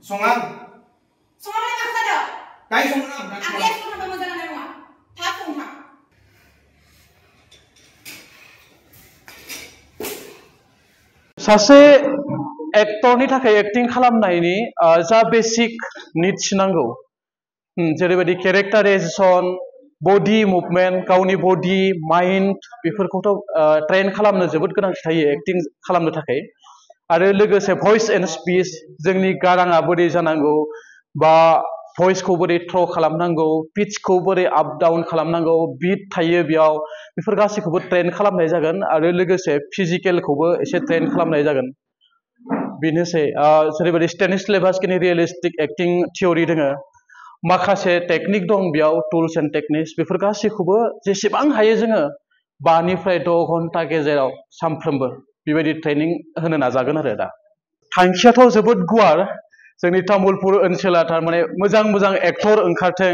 Songan. Songan mana maksud ada? Kayak songan. Aku lihat songan kamu jalan dari rumah. Tak songan. सासे एक्टरनि थाखाय acting खालामनायनि जा basic needs नांगौ जेरैबायदि कैरेक्टाराइजेशन बडी मुभमेंट गावनि बडी माइंड बेफोरखौथ' ट्रेन खालामनो जोबोद गोनांथि थायो एक्टिं खालामनो थाखाय आरो लोगोसे भइस एन्ड स्पीच जोंनि गाराङा बोरै जानांगौ बा भइसखौ बोरै थ्र खालामनांगौ पिचखौ बोरै आप डाउन खालामनांगौ बीट थायो बेयाव बेफोर गासैखौबो ट्रेन खालामनाय जागोन आरो लोगोसे फिजिकेलखौबो एसे ट्रेन खालामनाय जागोन बेनोसै जेरैबायदि स्टेनिस्लावस्किनि रियलिस्टिक एक्टिं थियरि दोङो माखासे टेकनिक दं बेयाव टुल्स एन्ड टेकनिक्स बेफोर गासैखौबो जेसेबां हायो जोङो 5 निफ्राय 6 घन्टा गेजेराव सानफ्रोमबो बेबायदि ट्रेनिं होनो नाजागोन आरो दा थांखियाथ' जोबोद गुवार जोंनि तामुलपुर ओनसोला थारमाने मोजां मोजां एक्टर ओंखारथों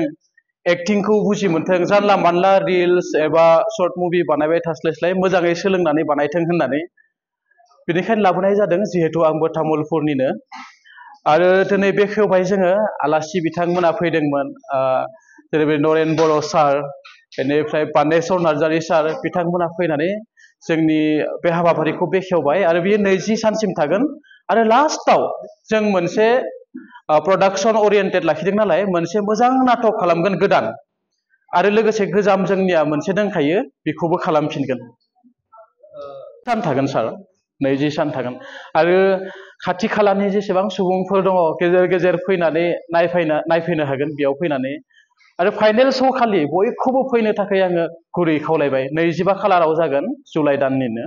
एक्टिंखौ बुजि मोनथों जानला मानला रिल्स एबा शर्ट मुभि बानायबाय थास्लायस्लाय मोजाङै सोलोंनानै बानायथों होननानै बेनिखायनो लाबोनाय जादों जिहेतु आंबो तामुलपुरनिनो आरो दिनै बेखेवबाय जोङो आलासि बिथांमोना फैदोंमोन जेरै नरेन बर' सार बेनिफ्राय पानेश्वर नार्जारी सार बिथांमोना फैनानै जोंनि बे हाबाफारिखौ बेखेवबाय आरो बेयो 20 सानसिम थागोन आरो लास्टआव जों मोनसे प्रडाक्शन ओरिएन्टेड लाखिदों नालाय मोनसे मोजां नाटक खालामगोन गोदान आरो लोगोसे गोजाम जोंनिया मोनसे दंखायो बेखौबो खालामफिनगोन सान थागोन सार 20 सान थागोन आरो खाथि खालानि जेसेबां सुबुंफोर दङ गेजेर गेजेर फैनानै नायफैनो हागोन बेयाव फैनानै आरो फाइनेल श' खालि बयखौबो फैनो थाखाय आङो गुरै खावलायबाय 25 खालाराव जागोन जुलाइ दाननिनो